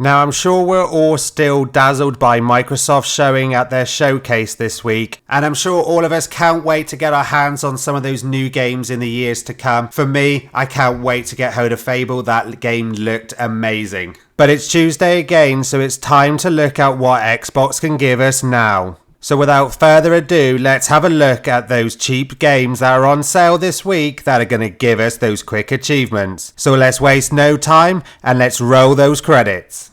Now, I'm sure we're all still dazzled by Microsoft showing at their showcase this week, and I'm sure all of us can't wait to get our hands on some of those new games in the years to come. For me, I can't wait to get hold of Fable. That game looked amazing. But it's Tuesday again, so it's time to look at what Xbox can give us now. So without further ado, let's have a look at those cheap games that are on sale this week that are going to give us those quick achievements. So let's waste no time and let's roll those credits.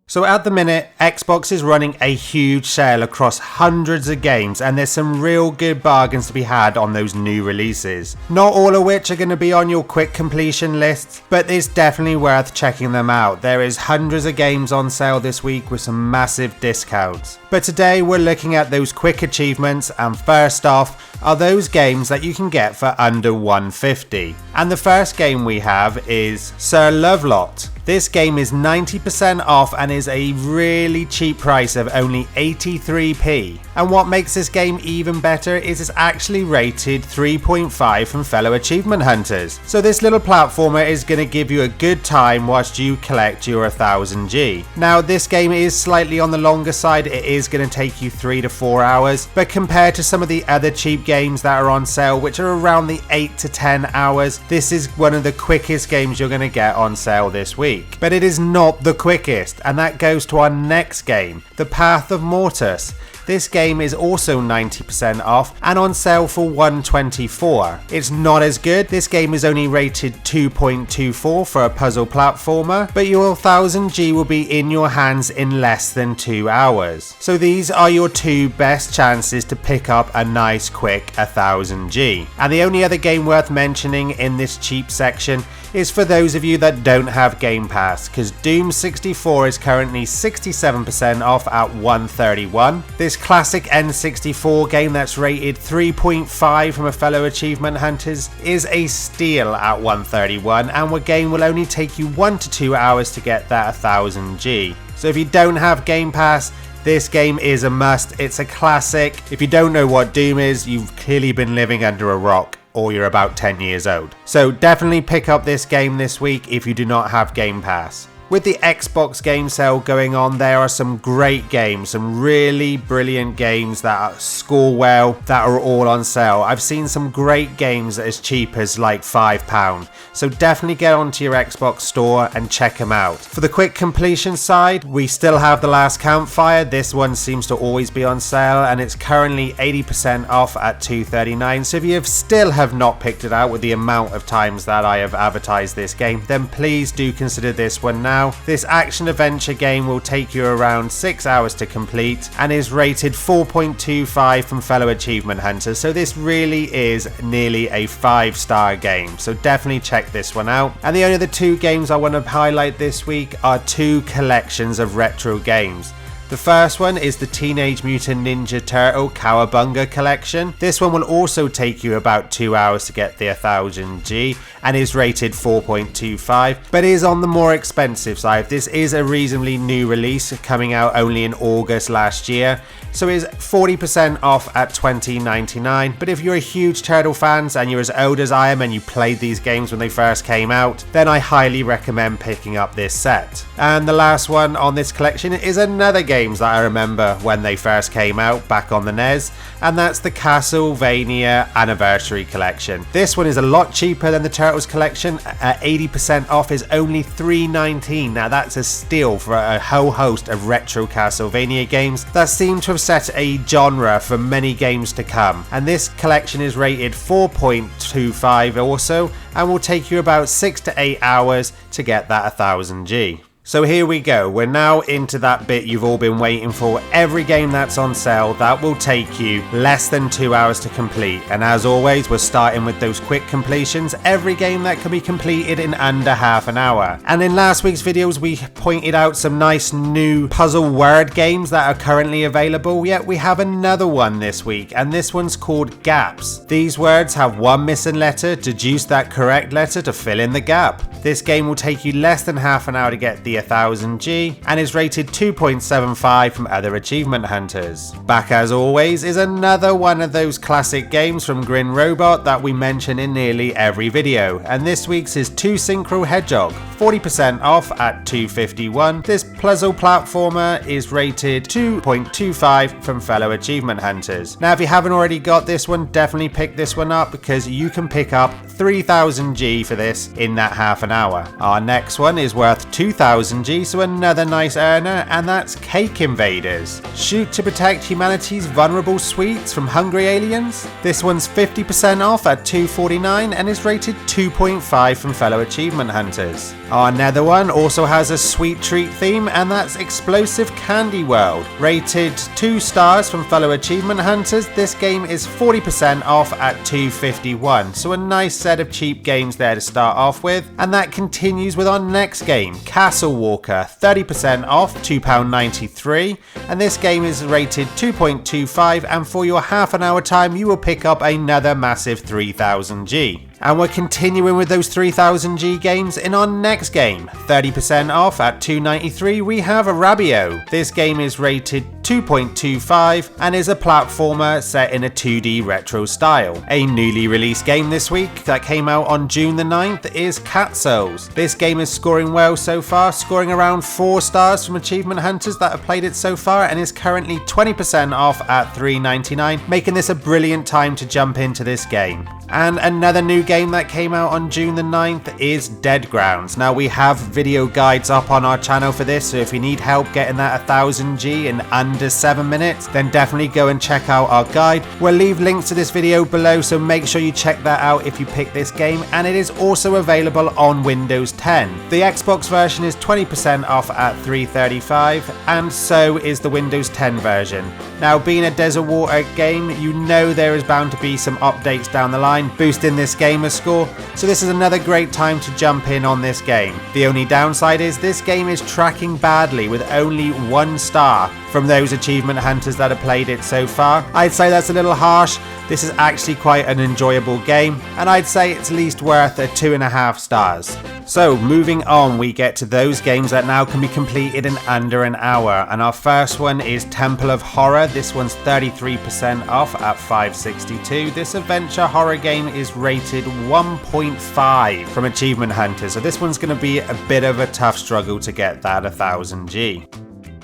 So at the minute, Xbox is running a huge sale across hundreds of games, and there's some real good bargains to be had on those new releases. Not all of which are going to be on your quick completion lists, but it's definitely worth checking them out. There is hundreds of games on sale this week with some massive discounts. But today we're looking at those quick achievements, and first off are those games that you can get for under $150. And the first game we have is Sir Lovelot. This game is 90% off and is a really cheap price of only 83p. And what makes this game even better is it's actually rated 3.5 from fellow achievement hunters. So this little platformer is going to give you a good time whilst you collect your 1000G. Now this game is slightly on the longer side, it is going to take you 3 to 4 hours, but compared to some of the other cheap games that are on sale which are around the 8 to 10 hours, this is one of the quickest games you're going to get on sale this week. But it is not the quickest, and that goes to our next game, The Path of Mortis. This game is also 90% off and on sale for $124. It's not as good. This game is only rated 2.24 for a puzzle platformer, but your 1000G will be in your hands in less than 2 hours. So these are your two best chances to pick up a nice quick 1000G. And the only other game worth mentioning in this cheap section is for those of you that don't have Game Pass, because Doom 64 is currently 67% off at $131. This classic N64 game that's rated 3.5 from a fellow achievement hunters is a steal at $131, and the game will only take you 1 to 2 hours to get that 1000G. So if you don't have Game Pass, this game is a must. It's a classic. If you don't know what Doom is, you've clearly been living under a rock, or you're about 10 years old. So definitely pick up this game this week if you do not have Game Pass. With the Xbox game sale going on, there are some great games, some really brilliant games that score well, that are all on sale. I've seen some great games as cheap as like £5, so definitely get onto your Xbox store and check them out. For the quick completion side, we still have The Last Campfire. This one seems to always be on sale, and it's currently 80% off at $239. So if you still have not picked it out with the amount of times that I have advertised this game, then please do consider this one now. This action adventure game will take you around 6 hours to complete and is rated 4.25 from fellow achievement hunters, so this really is nearly a 5-star game, so definitely check this one out. And the only other two games I want to highlight this week are two collections of retro games. The first one is the Teenage Mutant Ninja Turtle Cowabunga collection. This one will also take you about 2 hours to get the 1000G and is rated 4.25, but is on the more expensive side. This is a reasonably new release coming out only in August last year, so it is 40% off at $20.99. But if you're a huge Turtle fans and you're as old as I am and you played these games when they first came out, then I highly recommend picking up this set. And the last one on this collection is another game that I remember when they first came out back on the NES, and that's the Castlevania Anniversary Collection. This one is a lot cheaper than the Turtles collection. At 80% off is only $3.19. Now that's a steal for a whole host of retro Castlevania games that seem to have set a genre for many games to come. And this collection is rated 4.25 also, and will take you about 6 to 8 hours to get that 1000G. So here we go, we're now into that bit you've all been waiting for. Every game that's on sale, that will take you less than 2 hours to complete. And as always, we're starting with those quick completions. Every game that can be completed in under half an hour. And in last week's videos, we pointed out some nice new puzzle word games that are currently available. Yet we have another one this week, and this one's called Gaps. These words have one missing letter. Deduce that correct letter to fill in the gap. This game will take you less than half an hour to get the 1000G and is rated 2.75 from other achievement hunters. Back as always is another one of those classic games from Grin Robot that we mention in nearly every video, and this week's is 2 Synchro Hedgehog, 40% off at $2.51. This puzzle platformer is rated 2.25 from fellow achievement hunters. Now if you haven't already got this one, definitely pick this one up because you can pick up 3000G for this in that half an hour. Our next one is worth 2000G, so another nice earner, and that's Cake Invaders. Shoot to protect humanity's vulnerable sweets from hungry aliens. This one's 50% off at $2.49 and is rated 2.5 from fellow achievement hunters. Our nether one also has a sweet treat theme, and that's Explosive Candy World. Rated 2 stars from fellow achievement hunters, this game is 40% off at $2.51, so a nice set of cheap games there to start off with. And that continues with our next game, Castle Walker, 30% off, £2.93, and this game is rated 2.25, and for your half an hour time you will pick up another massive 3000G. And we're continuing with those 3000G games in our next game. 30% off at $2.93 we have Rabio. This game is rated 2.25 and is a platformer set in a 2D retro style. A newly released game this week that came out on June the 9th is Cat Souls. This game is scoring well so far, scoring around 4 stars from achievement hunters that have played it so far, and is currently 20% off at $3.99, making this a brilliant time to jump into this game. And another new game that came out on June the 9th is Dead Grounds. Now we have video guides up on our channel for this, so if you need help getting that 1000G in under 7 minutes, then definitely go and check out our guide. We'll leave links to this video below, so make sure you check that out if you pick this game, and it is also available on Windows 10. The Xbox version is 20% off at $3.35, and so is the Windows 10 version. Now being a Desert Water game, you know there is bound to be some updates down the line, boosting this Gamerscore, so this is another great time to jump in on this game. The only downside is this game is tracking badly with only 1 star from those achievement hunters that have played it so far. I'd say that's a little harsh. This is actually quite an enjoyable game, and I'd say it's at least worth a 2.5 stars. So moving on, we get to those games that now can be completed in under an hour, and our first one is Temple of Horror. This one's 33% off at $5.62. This adventure horror game is rated 1.5 from achievement hunters, so this one's going to be a bit of a tough struggle to get that 1000G.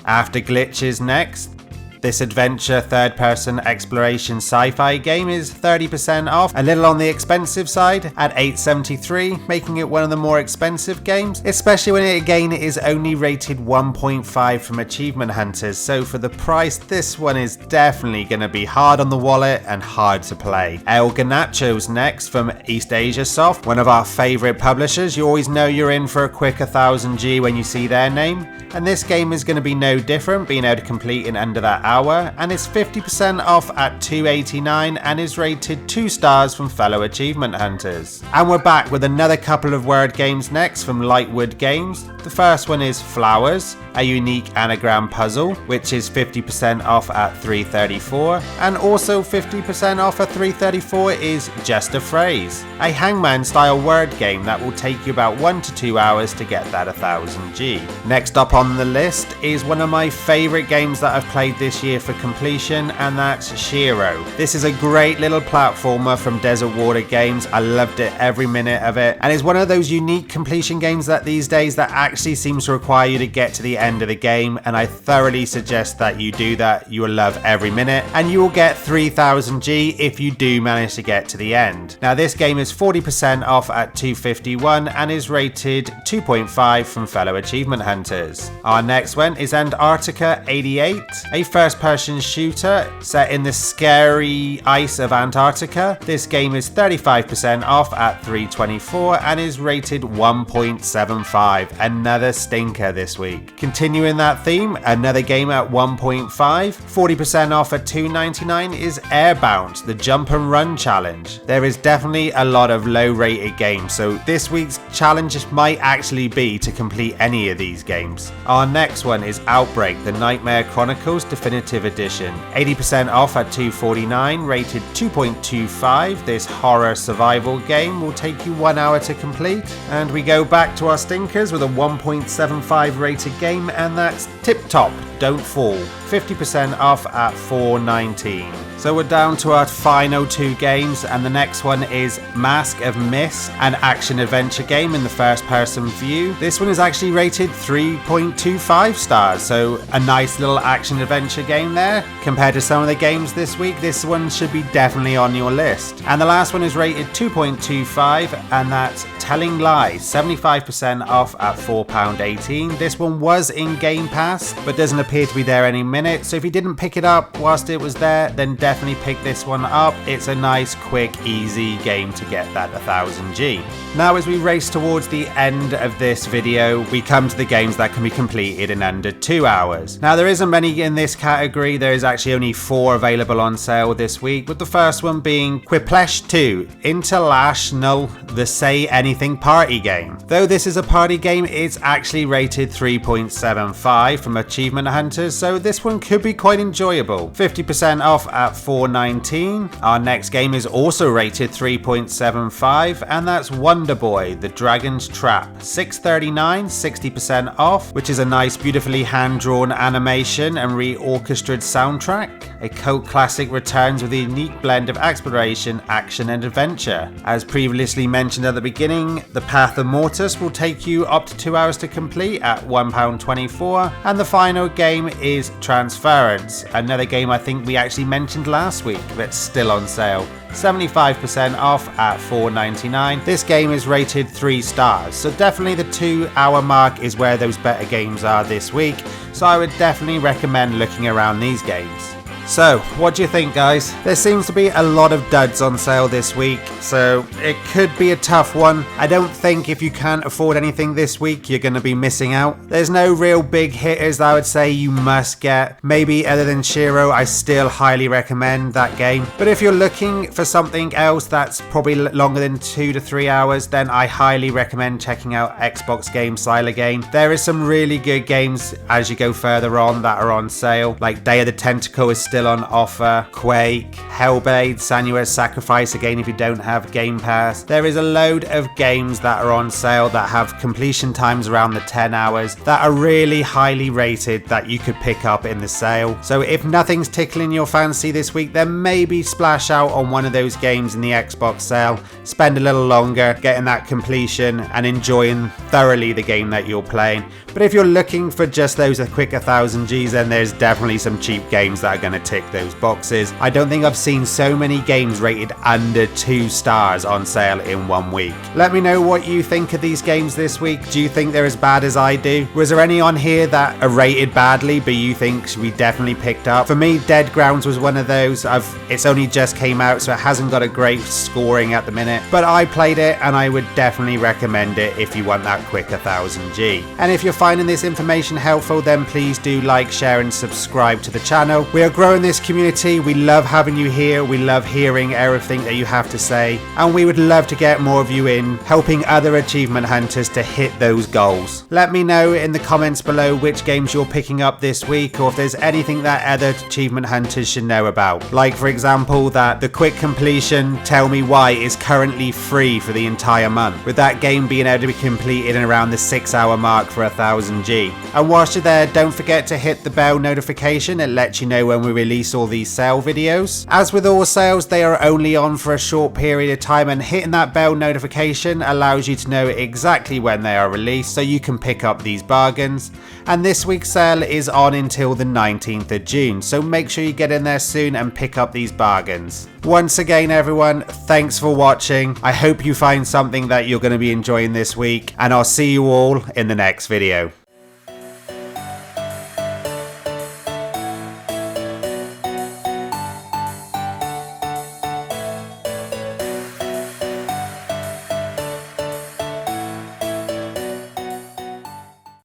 After Glitches next. This adventure third-person exploration sci-fi game is 30% off, a little on the expensive side at $8.73, making it one of the more expensive games, especially when it again is only rated 1.5 from achievement hunters, so for the price this one is definitely going to be hard on the wallet and hard to play. El Ganacho's next from East Asia Soft, one of our favourite publishers. You always know you're in for a quick 1000G when you see their name, and this game is going to be no different, being able to complete in under that hour, and it's 50% off at $2.89 and is rated 2 stars from fellow achievement hunters. And we're back with another couple of word games next from Lightwood Games. The first one is Flowers, a unique anagram puzzle, which is 50% off at $3.34, and also 50% off at $3.34 is Just a Phrase, a hangman style word game that will take you about 1 to 2 hours to get that 1000G. Next up on the list is one of my favourite games that I've played this year for completion, and that's Shiro. This is a great little platformer from Desert Water Games. I loved it every minute of it, and it's one of those unique completion games that these days that actually seems to require you to get to the end of the game, and I thoroughly suggest that you do that. You will love every minute, and you will get 3000G if you do manage to get to the end. Now this game is 40% off at $2.51 and is rated 2.5 from fellow achievement hunters. Our next one is Antarctica 88, a first-person shooter set in the scary ice of Antarctica. This game is 35% off at $3.24 and is rated 1.75, another stinker this week. Continuing that theme, another game at 1.5, 40% off at $2.99 is Airbound, the jump and run challenge. There is definitely a lot of low-rated games, so this week's challenge might actually be to complete any of these games. Our next one is Outbreak, the Nightmare Chronicles Definitive Definitive Edition. 80% off at $2.49, rated 2.25. This horror survival game will take you 1 hour to complete. And we go back to our stinkers with a 1.75 rated game, and that's Tip Top, Don't Fall. 50% off at $4.19. So we're down to our final 2 games, and the next one is Mask of Mist, an action-adventure game in the first-person view. This one is actually rated 3.25 stars, so a nice little action-adventure game there. Compared to some of the games this week, this one should be definitely on your list. And the last one is rated 2.25, and that's Telling Lies, 75% off at £4.18. This one was in Game Pass, but doesn't appear to be there any minute, so if you didn't pick it up whilst it was there, then definitely pick this one up. It's a nice, quick, easy game to get that 1000G. Now as we race towards the end of this video, we come to the games that can be completed in under 2 hours. Now there isn't many in this category, there is actually only 4 available on sale this week, with the first one being Quiplash 2, International, the Say Anything party game. Though this is a party game, it's actually rated 3.75 from Achievement Hunters, so this one could be quite enjoyable. 50% off at $4.19. Our next game is also rated 3.75, and that's Wonder Boy, The Dragon's Trap. $6.39, 60% off, which is a nice, beautifully hand-drawn animation and reorchestrated soundtrack. A cult classic returns with a unique blend of exploration, action, and adventure. As previously mentioned at the beginning, the Path of Mortis will take you up to 2 hours to complete at £1.24, and the final game is Transference, another game I think we actually mentioned last week that's still on sale. 75% off at $4.99. This game is rated 3 stars, so definitely the 2 hour mark is where those better games are this week, so I would definitely recommend looking around these games. So, what do you think, guys? There seems to be a lot of duds on sale this week, so it could be a tough one. I don't think if you can't afford anything this week, you're going to be missing out. There's no real big hitters that I would say you must get. Maybe other than Shiro, I still highly recommend that game. But if you're looking for something else that's probably longer than 2 to 3 hours, then I highly recommend checking out Xbox Game Style again. There is some really good games as you go further on that are on sale, like Day of the Tentacle is still on offer, Quake, Hellblade, Senua's Sacrifice again if you don't have Game Pass. There is a load of games that are on sale that have completion times around the 10 hours that are really highly rated that you could pick up in the sale. So if nothing's tickling your fancy this week, then maybe splash out on one of those games in the Xbox sale, spend a little longer getting that completion and enjoying thoroughly the game that you're playing. But if you're looking for just those quick 1000Gs, then there's definitely some cheap games that are going to tick those boxes. I don't think I've seen so many games rated under 2 stars on sale in 1 week. Let me know what you think of these games this week. Do you think they're as bad as I do? Was there any on here that are rated badly but you think should be definitely picked up? For me, Dead Grounds was one of those. It's only just came out, so it hasn't got a great scoring at the minute, but I played it and I would definitely recommend it if you want that quick 1000G. And if you're finding this information helpful, then please do like, share and subscribe to the channel. We are growing this community. We love having you here. We love hearing everything that you have to say, and we would love to get more of you in, helping other achievement hunters to hit those goals. Let me know in the comments below which games you're picking up this week, or if there's anything that other achievement hunters should know about. Like for example, that the quick completion Tell Me Why is currently free for the entire month, with that game being able to be completed in around the 6 hour mark for 1000G. And whilst you're there, don't forget to hit the bell notification. It lets you know when we release all these sale videos. As with all sales, they are only on for a short period of time, and hitting that bell notification allows you to know exactly when they are released so you can pick up these bargains. And this week's sale is on until the 19th of June, so make sure you get in there soon and pick up these bargains. Once again everyone, thanks for watching. I hope you find something that you're going to be enjoying this week, and I'll see you all in the next video.